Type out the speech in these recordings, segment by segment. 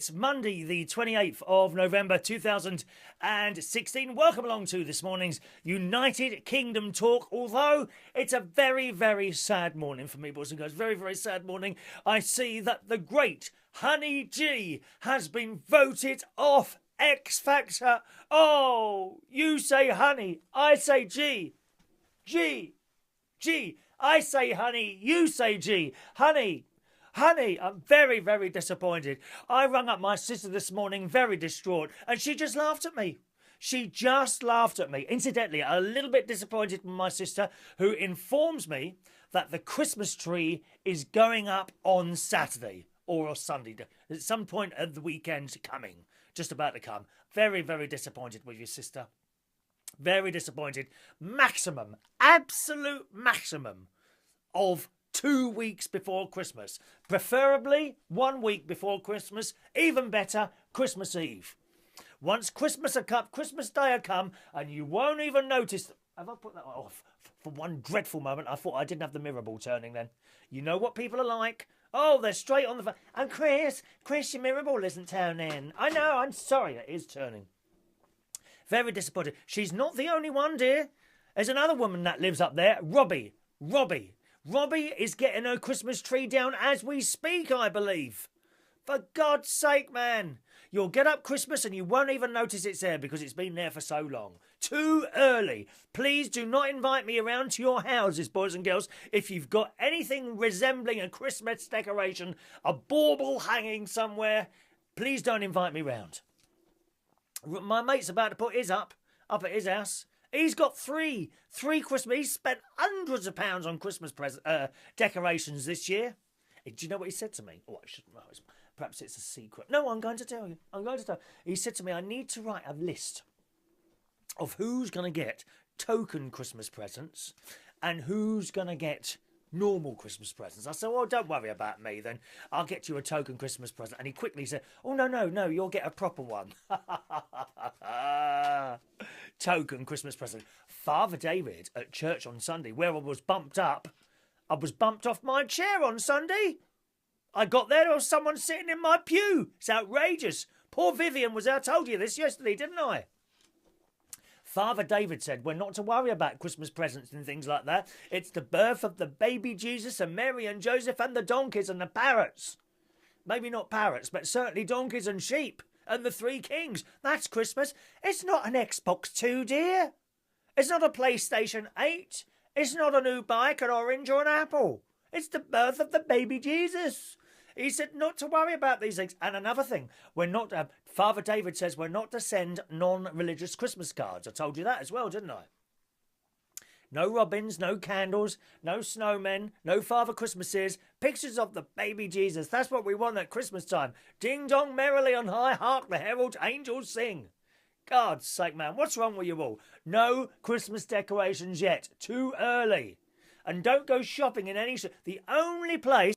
It's Monday, the 28th of November 2016. Welcome along to this morning's United Kingdom talk. Although it's a very, very sad morning for me, boys and girls. Very, very sad morning. I see that the great Honey G has been voted off X Factor. Oh, you say honey, I say G. G. I say honey, you say G. Honey, I'm very, very disappointed. I rang up my sister this morning, very distraught, and she just laughed at me. Incidentally, a little bit disappointed with my sister, who informs me that the Christmas tree is going up on Saturday or Sunday. At some point of the weekend coming, just about to come. Very, very disappointed with your sister. Very disappointed. Absolute maximum of 2 weeks before Christmas. Preferably 1 week before Christmas. Even better, Christmas Eve. Once Christmas Day will come, and you won't even notice. Have I put that off? For one dreadful moment, I thought I didn't have the mirror ball turning then. You know what people are like. Oh, they're straight on the phone. And Chris, your mirror ball isn't turning. I know, I'm sorry, it is turning. Very disappointed. She's not the only one, dear. There's another woman that lives up there, Robbie is getting her Christmas tree down as we speak, I believe. For God's sake, man. You'll get up Christmas and you won't even notice it's there because it's been there for so long. Too early. Please do not invite me around to your houses, boys and girls, if you've got anything resembling a Christmas decoration, a bauble hanging somewhere. Please don't invite me round. My mate's about to put his up at his house. He's got three Christmas. He's spent hundreds of pounds on Christmas decorations this year. Do you know what he said to me? Oh, I shouldn't know. Perhaps it's a secret. No, I'm going to tell you. He said to me, I need to write a list of who's going to get token Christmas presents and who's going to get normal Christmas presents. I said, well, don't worry about me then. I'll get you a token Christmas present. And he quickly said, oh, no, you'll get a proper one. Token Christmas present. Father David at church on Sunday, where I was bumped off my chair on Sunday. I got there was someone sitting in my pew. It's outrageous. Poor Vivian was there. I told you this yesterday, didn't I? Father David said we're not to worry about Christmas presents and things like that. It's the birth of the baby Jesus and Mary and Joseph and the donkeys and the parrots. Maybe not parrots, but certainly donkeys and sheep and the three kings. That's Christmas. It's not an Xbox 2, dear. It's not a PlayStation 8. It's not a new bike, an orange or an apple. It's the birth of the baby Jesus. He said not to worry about these things. And another thing, we're not. Father David says we're not to send non-religious Christmas cards. I told you that as well, didn't I? No robins, no candles, no snowmen, no Father Christmases. Pictures of the baby Jesus. That's what we want at Christmas time. Ding dong merrily on high, hark the herald angels sing. God's sake, man, what's wrong with you all? No Christmas decorations yet. Too early. And don't go shopping in any. The only place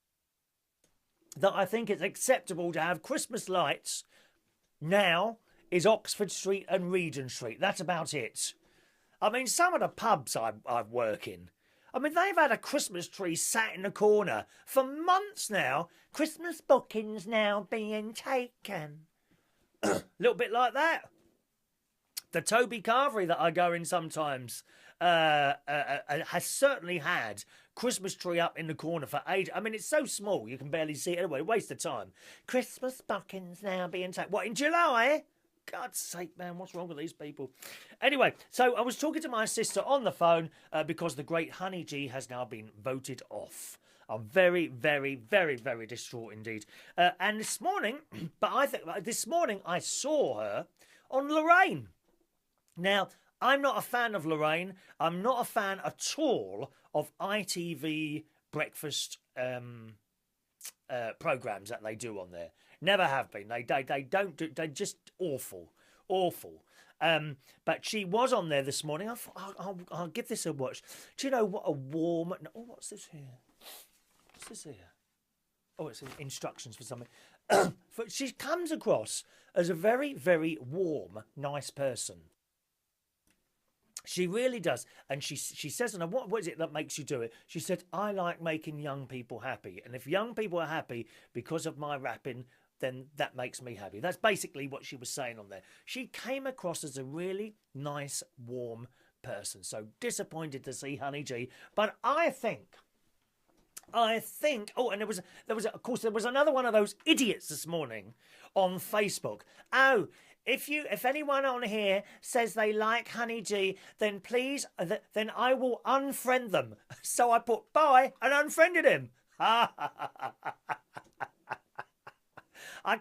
that I think it's acceptable to have Christmas lights now is Oxford Street and Regent Street. That's about it. I mean, some of the pubs I work in, I mean, they've had a Christmas tree sat in the corner for months now. Christmas bookings now being taken. Little bit like that. The Toby Carvery that I go in sometimes has certainly had Christmas tree up in the corner for ages. I mean, it's so small you can barely see it anyway. Waste of time. Christmas bookings now being taken. What, in July? God's sake, man, what's wrong with these people? Anyway, so I was talking to my sister on the phone because the great Honey G has now been voted off. I'm very, very, very, very distraught indeed. And this morning, I saw her on Lorraine. Now, I'm not a fan of Lorraine. I'm not a fan at all of ITV breakfast programmes that they do on there. Never have been. They don't do. They're just awful. But she was on there this morning. I thought I'll give this a watch. Do you know what a warm? Oh, what's this here? Oh, it's instructions for something. She comes across as a very, very warm, nice person. She really does. And she says, and what is it that makes you do it? She said, I like making young people happy. And if young people are happy because of my rapping, then that makes me happy. That's basically what she was saying on there. She came across as a really nice, warm person. So disappointed to see Honey G. But I think. Oh, and of course, there was another one of those idiots this morning on Facebook. Oh, if anyone on here says they like Honey G, then please, then I will unfriend them. So I put bye and unfriended him. I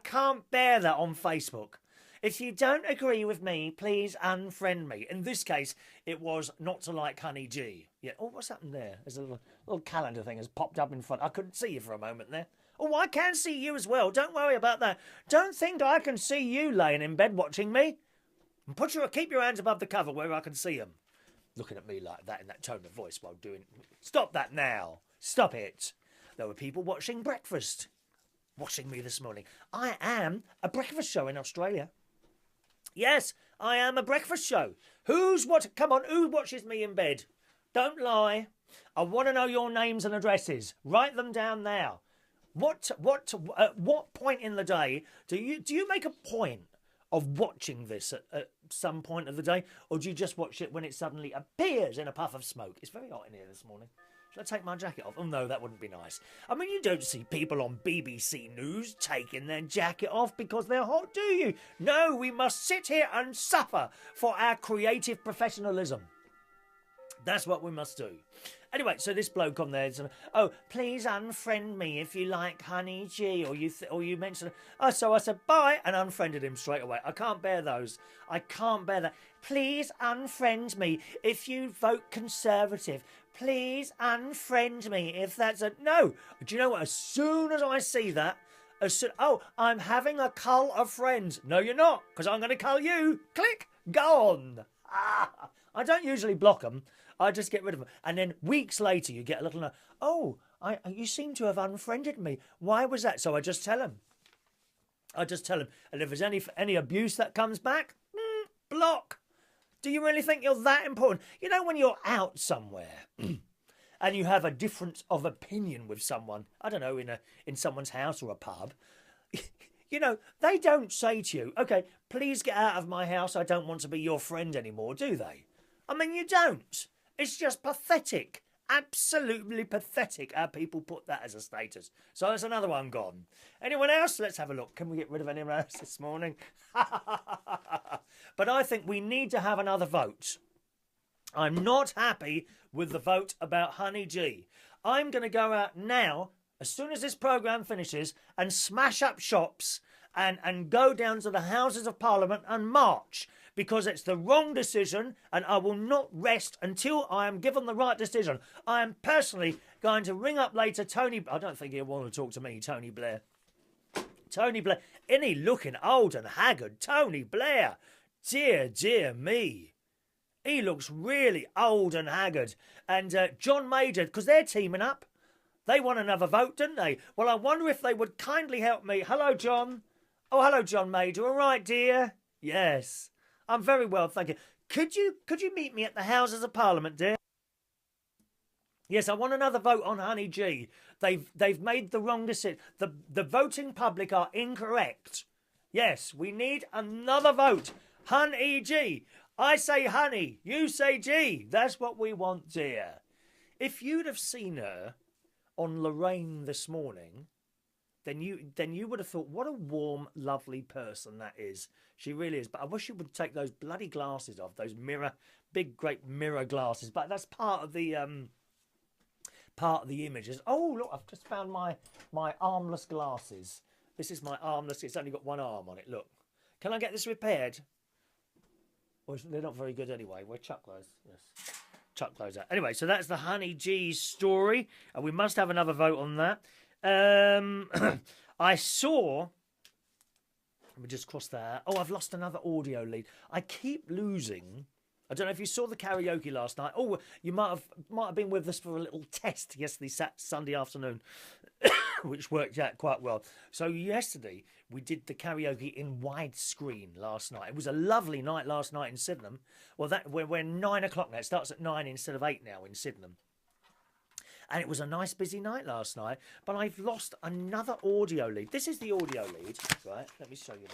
can't bear that on Facebook. If you don't agree with me, please unfriend me. In this case, it was not to like Honey G. Yeah. Oh, what's happened there? There's a little calendar thing has popped up in front. I couldn't see you for a moment there. Oh, I can see you as well. Don't worry about that. Don't think I can see you laying in bed watching me. And keep your hands above the cover where I can see them. Looking at me like that in that tone of voice while doing... Stop that now. Stop it. There were people watching breakfast. Watching me this morning. I am a breakfast show in Australia. Yes, I am a breakfast show. Come on, who watches me in bed? Don't lie. I want to know your names and addresses. Write them down now. At what point in the day do you make a point of watching this at some point of the day, or do you just watch it when it suddenly appears in a puff of smoke? It's very hot in here this morning. Should I take my jacket off? Oh no, that wouldn't be nice. I mean, you don't see people on BBC News taking their jacket off because they're hot, do you? No, we must sit here and suffer for our creative professionalism. That's what we must do. Anyway, so this bloke on there, oh, please unfriend me if you like Honey G, or you mentioned, oh, so I said bye and unfriended him straight away. I can't bear those. I can't bear that. Please unfriend me if you vote Conservative. Please unfriend me if that's a... No. Do you know what? As soon as I see that, oh, I'm having a cull of friends. No, you're not, because I'm going to cull you. Click. Gone. I don't usually block them. I just get rid of them. And then weeks later, you get a little... Oh, you seem to have unfriended me. Why was that? So I just tell him. And if there's any abuse that comes back, block. Do you really think you're that important? You know, when you're out somewhere and you have a difference of opinion with someone, I don't know, in someone's house or a pub, you know, they don't say to you, okay, please get out of my house, I don't want to be your friend anymore, do they? I mean, you don't. It's just pathetic. Absolutely pathetic how people put that as a status. So there's another one gone. Anyone else? Let's have a look. Can we get rid of anyone else this morning? But I think we need to have another vote. I'm not happy with the vote about Honey G. I'm going to go out now, as soon as this programme finishes, and smash up shops and go down to the Houses of Parliament and march. Because it's the wrong decision, and I will not rest until I am given the right decision. I am personally going to ring up later Tony... I don't think he'll want to talk to me, Tony Blair. Tony Blair. Isn't he looking old and haggard? Tony Blair. Dear me. He looks really old and haggard. And John Major, because they're teaming up. They want another vote, didn't they? Well, I wonder if they would kindly help me. Hello, John. Oh, hello, John Major. All right, dear? Yes. I'm very well, thank you. Could you meet me at the Houses of Parliament, dear? Yes, I want another vote on Honey G. They've made the wrong decision. The voting public are incorrect. Yes, we need another vote. Honey G. I say honey, you say G. That's what we want, dear. If you'd have seen her on Lorraine this morning, then you would have thought, what a warm, lovely person that is. She really is. But I wish you would take those bloody glasses off, those big, great mirror glasses. But that's part of the images. Oh, look, I've just found my armless glasses. This is my armless. It's only got one arm on it. Look, can I get this repaired? Well, they're not very good anyway. We'll chuck those. Yes, chuck those out. Anyway, so that's the Honey G story, and we must have another vote on that. I saw... Let me just cross that. Oh, I've lost another audio lead. I keep losing... I don't know if you saw the karaoke last night. Oh, you might have been with us for a little test yesterday, Sunday afternoon, which worked out quite well. So yesterday, we did the karaoke in widescreen last night. It was a lovely night last night in Sydenham. Well, we're 9 o'clock now. It starts at 9 instead of 8 now in Sydenham. And it was a nice busy night last night, but I've lost another audio lead. This is the audio lead, right? Let me show you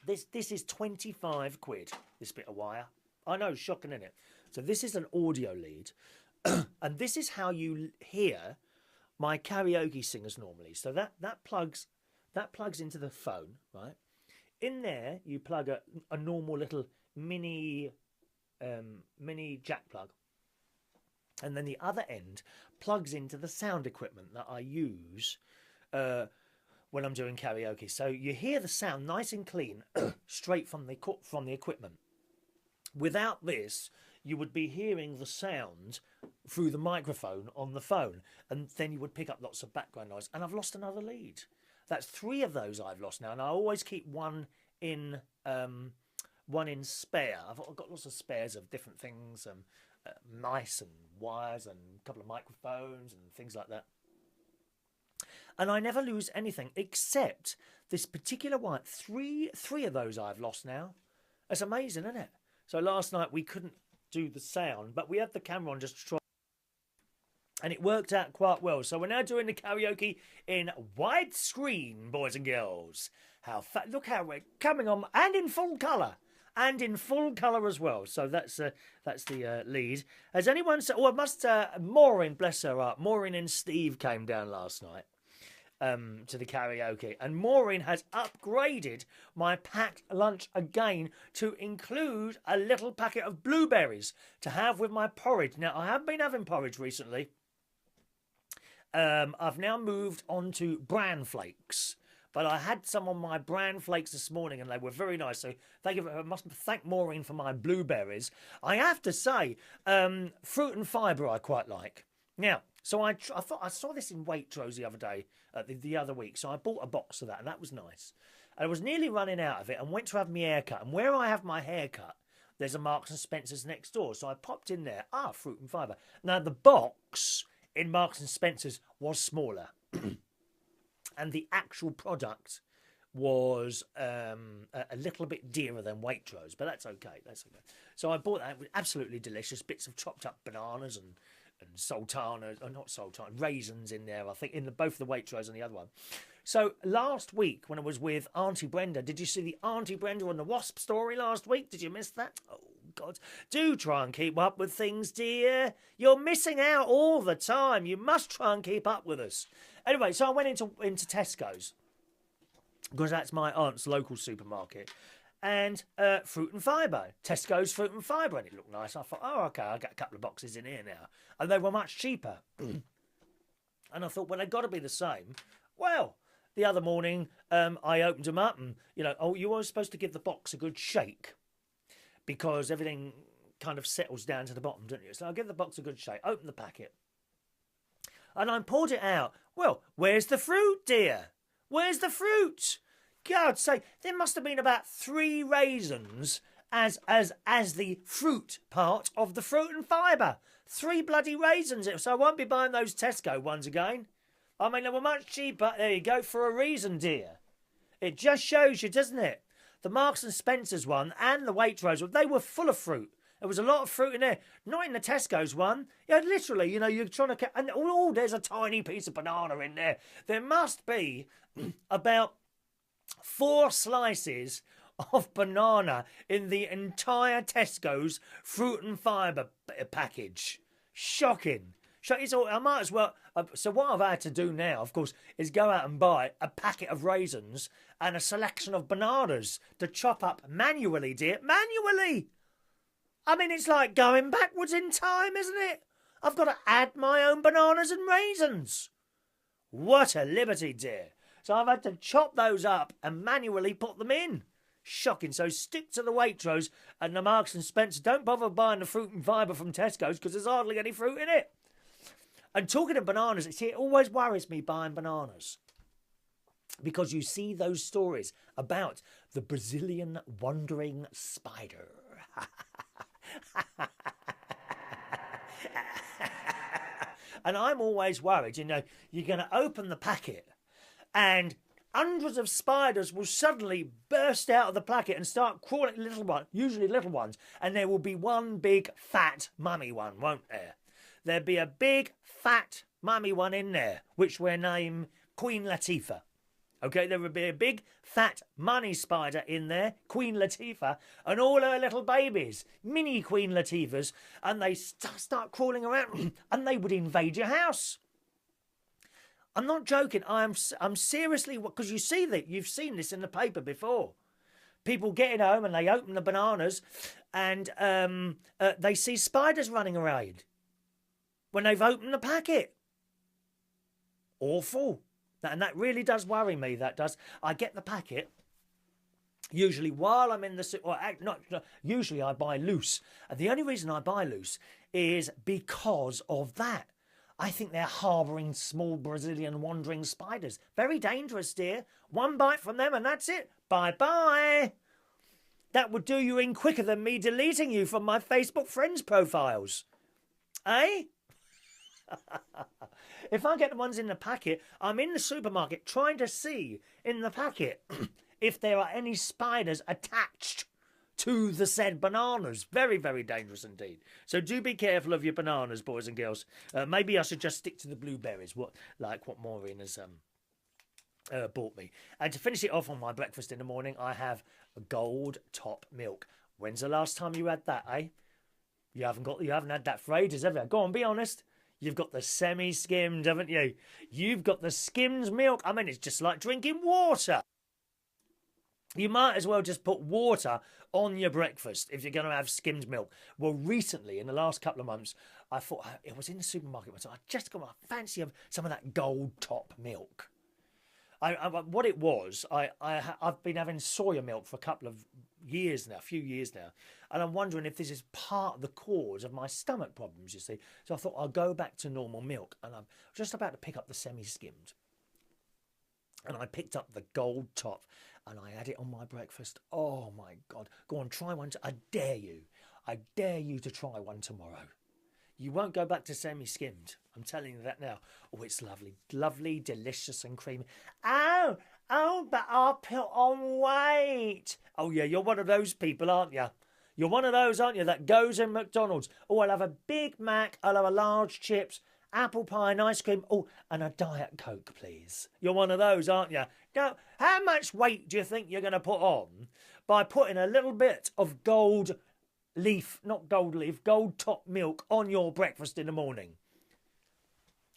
this. This is 25 quid, this bit of wire. I know, shocking, isn't it? So this is an audio lead, and this is how you hear my karaoke singers normally. So that plugs into the phone, right? In there, you plug a normal little mini jack plug, and then the other end plugs into the sound equipment that I use when I'm doing karaoke. So you hear the sound nice and clean straight from the equipment. Without this, you would be hearing the sound through the microphone on the phone, and then you would pick up lots of background noise. And I've lost another lead. That's 3 of those I've lost now, and I always keep one in spare. I've got lots of spares of different things, mice and wires and a couple of microphones and things like that. And I never lose anything except this particular one. Three of those I've lost now. It's amazing, isn't it? So last night we couldn't do the sound, but we had the camera on just to try, and it worked out quite well. So we're now doing the karaoke in widescreen, boys and girls. Look how we're coming on, and in full colour. And in full colour as well. So that's the lead. Has anyone said... Oh, I must... Maureen, bless her heart. Maureen and Steve came down last night to the karaoke. And Maureen has upgraded my packed lunch again to include a little packet of blueberries to have with my porridge. Now, I have been having porridge recently. I've now moved on to bran flakes. But I had some on my bran flakes this morning, and they were very nice. So I must thank Maureen for my blueberries. I have to say, fruit and fibre I quite like. Now, so I thought I saw this in Waitrose the other day, the other week. So I bought a box of that, and that was nice. And I was nearly running out of it, and went to have my hair cut. And where I have my hair cut, there's a Marks and Spencer's next door. So I popped in there. Fruit and fibre. Now the box in Marks and Spencer's was smaller. And the actual product was a little bit dearer than Waitrose, but that's okay. So I bought that. It was absolutely delicious. Bits of chopped up bananas and sultanas, or not sultana, raisins in there, I think, in both the Waitrose and the other one. So last week when I was with Auntie Brenda, did you see the Auntie Brenda and the Wasp story last week? Did you miss that? Oh, God. Do try and keep up with things, dear. You're missing out all the time. You must try and keep up with us. Anyway, so I went into Tesco's, because that's my aunt's local supermarket, and fruit and fibre, Tesco's fruit and fibre, and it looked nice. I thought, oh, okay, I'll get a couple of boxes in here now. And they were much cheaper. And I thought, well, they've got to be the same. Well, the other morning, I opened them up, and, you were supposed to give the box a good shake, because everything kind of settles down to the bottom, don't you? So I'll give the box a good shake, open the packet, and I poured it out. Well, where's the fruit, dear? Where's the fruit? God's sake, there must have been about 3 raisins as the fruit part of the fruit and fibre. 3 bloody raisins. So I won't be buying those Tesco ones again. I mean, they were much cheaper. There you go, for a reason, dear. It just shows you, doesn't it? The Marks and Spencer's one and the Waitrose one, they were full of fruit. There was a lot of fruit in there. Not in the Tesco's one. Yeah, literally, you're trying to... And there's a tiny piece of banana in there. There must be about 4 slices of banana in the entire Tesco's fruit and fibre package. Shocking. So I might as well... So what I've had to do now, of course, is go out and buy a packet of raisins and a selection of bananas to chop up manually, dear. Manually! I mean, it's like going backwards in time, isn't it? I've got to add my own bananas and raisins. What a liberty, dear. So I've had to chop those up and manually put them in. Shocking. So stick to the Waitrose and the Marks and Spencer. Don't bother buying the fruit and fibre from Tesco's, because there's hardly any fruit in it. And talking of bananas, it always worries me buying bananas, because you see those stories about the Brazilian wandering spider. And I'm always worried, you're going to open the packet and hundreds of spiders will suddenly burst out of the packet and start crawling, usually little ones, and there will be one big fat mummy one, won't there? there'd be a big, fat, mummy one in there, which we're named Queen Latifah. Okay, there would be a big, fat, money spider in there, Queen Latifah, and all her little babies, mini Queen Latifahs, and they start crawling around, and they would invade your house. I'm not joking. I'm seriously, because you see that you've seen this in the paper before. People getting home and they open the bananas, and they see spiders running around when they've opened the packet. Awful. And that really does worry me, that does. I get the packet, usually while I'm in the... usually I buy loose. And the only reason I buy loose is because of that. I think they're harbouring small Brazilian wandering spiders. Very dangerous, dear. One bite from them and that's it. Bye-bye. That would do you in quicker than me deleting you from my Facebook friends profiles. Eh? If I get the ones in the packet, I'm in the supermarket trying to see in the packet if there are any spiders attached to the said bananas. Very, very dangerous indeed. So do be careful of your bananas, boys and girls. Maybe I should just stick to the blueberries, what Maureen has bought me. And to finish it off on my breakfast in the morning, I have a gold top milk. When's the last time you had that, eh? You haven't had that for ages, have you? Go on, be honest. You've got the semi-skimmed, haven't you? You've got the skimmed milk. I mean, it's just like drinking water. You might as well just put water on your breakfast if you're going to have skimmed milk. Well, recently, in the last couple of months, I thought, it was in the supermarket, so I just got a fancy of some of that gold top milk. What it was, I've been having soya milk for a few years now, and I'm wondering if this is part of the cause of my stomach problems, you see. So I thought I'll go back to normal milk, and I'm just about to pick up the semi-skimmed. And I picked up the gold top, and I had it on my breakfast. Oh my God. Go on, try one. I dare you. I dare you to try one tomorrow. You won't go back to semi-skimmed. I'm telling you that now. Oh, it's lovely. Lovely, delicious and creamy. Oh, but I'll put on weight. Oh, yeah, you're one of those people, aren't you? You're one of those, aren't you, that goes in McDonald's. Oh, I'll have a Big Mac. I'll have a large chips, apple pie and ice cream. Oh, and a Diet Coke, please. You're one of those, aren't you? Now, how much weight do you think you're going to put on by putting a little bit of gold top milk on your breakfast in the morning?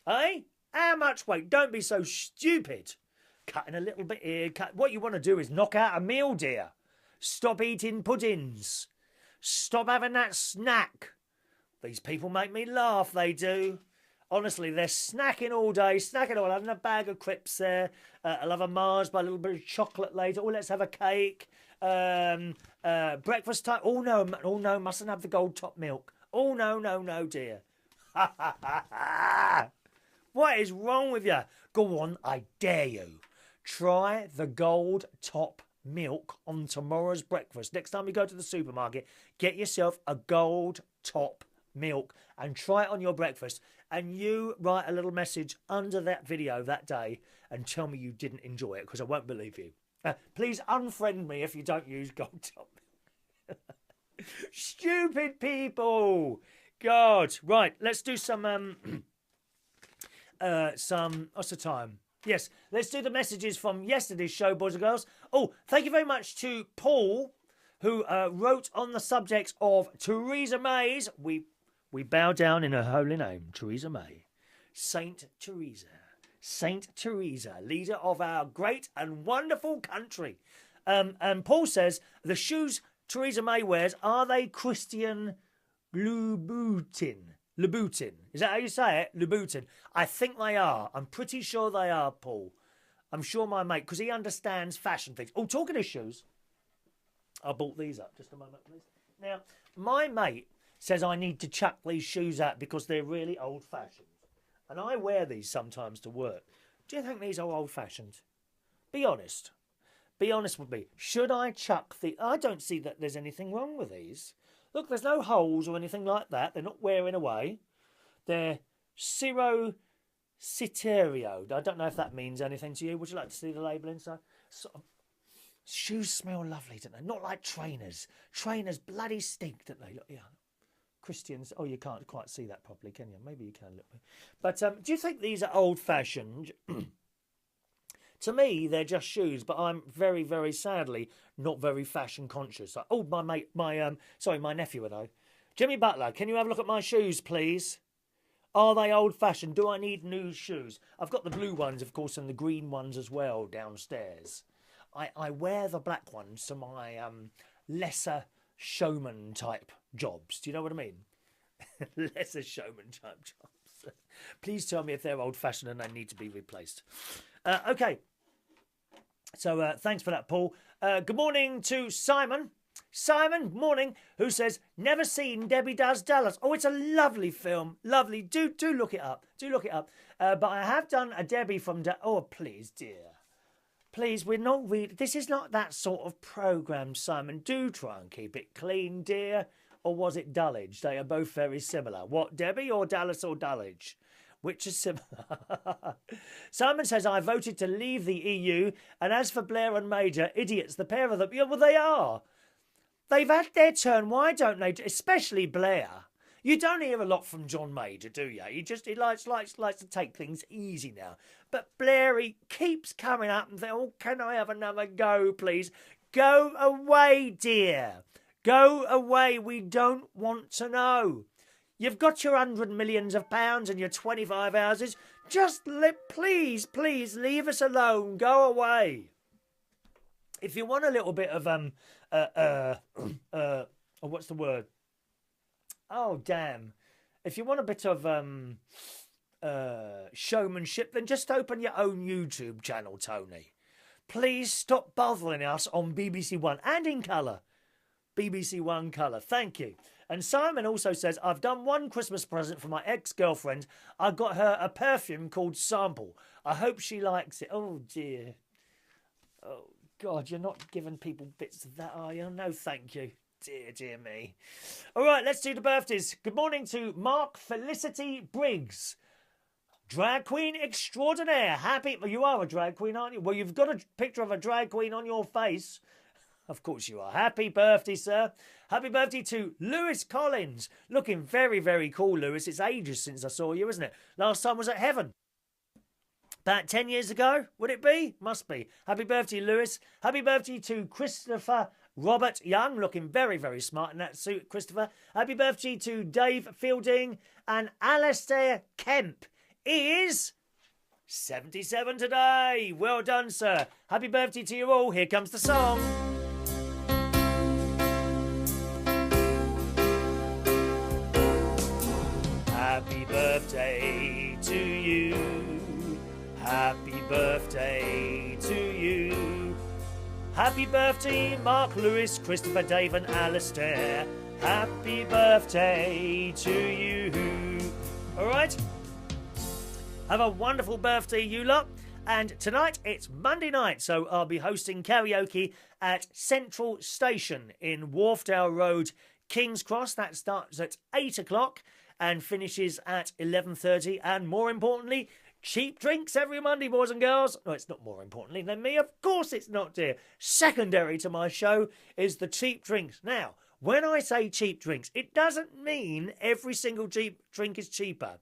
Eh? How much weight? Don't be so stupid. Cutting a little bit here. What you want to do is knock out a meal, dear. Stop eating puddings. Stop having that snack. These people make me laugh, they do. Honestly, they're snacking all day, having a bag of crisps there. I'll have a Mars by a little bit of chocolate later. Oh, let's have a cake. Breakfast time. Oh, no, mustn't have the gold top milk. Oh, no, dear. What is wrong with you? Go on, I dare you. Try the gold top milk on tomorrow's breakfast. Next time you go to the supermarket, get yourself a gold top milk and try it on your breakfast, and you write a little message under that video that day and tell me you didn't enjoy it, because I won't believe you. Please unfriend me if you don't use gold top milk. Stupid people. God. Right, let's do some what's the time? Yes, let's do the messages from yesterday's show, boys and girls. Oh, thank you very much to Paul, who wrote on the subject of Theresa May's. We bow down in her holy name, Theresa May. Saint Theresa, leader of our great and wonderful country. And Paul says, the shoes Theresa May wears, are they Christian Louboutin? Louboutin. Is that how you say it? Louboutin. I think they are. I'm pretty sure they are, Paul. I'm sure my mate, because he understands fashion things. Oh, talking of shoes, I bought these up. Just a moment, please. Now, my mate says I need to chuck these shoes out because they're really old-fashioned. And I wear these sometimes to work. Do you think these are old-fashioned? Be honest. Be honest with me. Should I chuck the... I don't see that there's anything wrong with these. Look, there's no holes or anything like that. They're not wearing away. They're Ciro Citerio. I don't know if that means anything to you. Would you like to see the label inside? Shoes smell lovely, don't they? Not like trainers. Trainers bloody stink, don't they? Look, yeah. Christians. Oh, you can't quite see that properly, can you? Maybe you can a little bit. But do you think these are old-fashioned? To me, they're just shoes, but I'm very, very sadly not very fashion conscious. Oh, my mate, my nephew and I. Jimmy Butler, can you have a look at my shoes, please? Are they old-fashioned? Do I need new shoes? I've got the blue ones, of course, and the green ones as well downstairs. I wear the black ones to my lesser showman type jobs. Do you know what I mean? Lesser showman type jobs. Please tell me if they're old-fashioned and they need to be replaced. Okay. So thanks for that, Paul. Good morning to Simon. Simon, morning, who says, never seen Debbie Does Dallas. Oh, it's a lovely film. Lovely. Do look it up. Do look it up. But I have done a Debbie from... Oh, please, dear. Please, we're not reading... This is not that sort of programme, Simon. Do try and keep it clean, dear. Or was it Dulwich? They are both very similar. What, Debbie or Dallas or Dulwich? Which is similar. Simon says, I voted to leave the EU. And as for Blair and Major, idiots, the pair of them. Yeah, well, they are. They've had their turn. Why don't they? Especially Blair. You don't hear a lot from John Major, do you? He likes to take things easy now. But Blair, he keeps coming up and saying, oh, can I have another go, please? Go away, dear. Go away. We don't want to know. You've got your £100 million and your 25 houses. Just please leave us alone. Go away. If you want a little bit of what's the word? Oh, damn. If you want a bit of showmanship, then just open your own YouTube channel, Tony. Please stop bothering us on BBC One and in colour. BBC One colour. Thank you. And Simon also says, I've done one Christmas present for my ex-girlfriend. I got her a perfume called Sample. I hope she likes it. Oh, dear. Oh, God, you're not giving people bits of that, are you? No, thank you. Dear me. All right, let's do the birthdays. Good morning to Mark Felicity Briggs. Drag queen extraordinaire. Happy... Well, you are a drag queen, aren't you? Well, you've got a picture of a drag queen on your face. Of course you are. Happy birthday, sir. Happy birthday to Lewis Collins. Looking very, very cool, Lewis. It's ages since I saw you, isn't it? Last time was at Heaven. About 10 years ago, would it be? Must be. Happy birthday, Lewis. Happy birthday to Christopher Robert Young. Looking very, very smart in that suit, Christopher. Happy birthday to Dave Fielding. And Alastair Kemp is 77 today. Well done, sir. Happy birthday to you all. Here comes the song. Happy birthday to you. Happy birthday to you. Happy birthday, Mark, Lewis, Christopher, Dave and Alastair. Happy birthday to you. All right? Have a wonderful birthday, you lot. And tonight, it's Monday night, so I'll be hosting karaoke at Central Station in Wharfdale Road, King's Cross. That starts at 8 o'clock. And finishes at 11:30. And more importantly, cheap drinks every Monday, boys and girls. No, it's not more importantly than me. Of course it's not, dear. Secondary to my show is the cheap drinks. Now, when I say cheap drinks, it doesn't mean every single cheap drink is cheaper.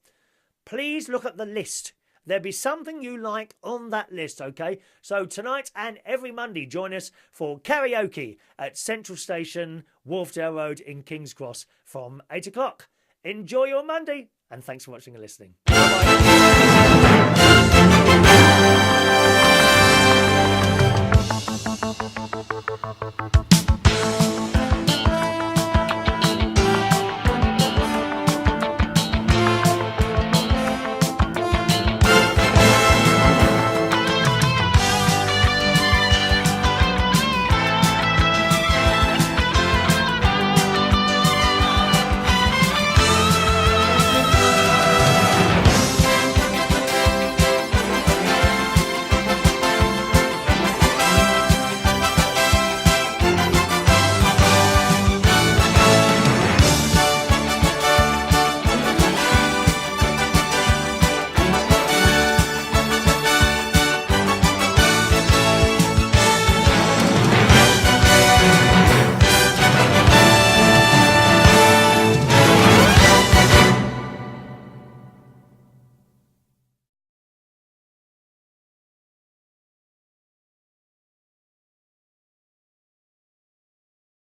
Please look at the list. There'll be something you like on that list, okay? So tonight and every Monday, join us for karaoke at Central Station, Wharfdale Road in King's Cross from 8 o'clock. Enjoy your Monday, and thanks for watching and listening. Bye-bye.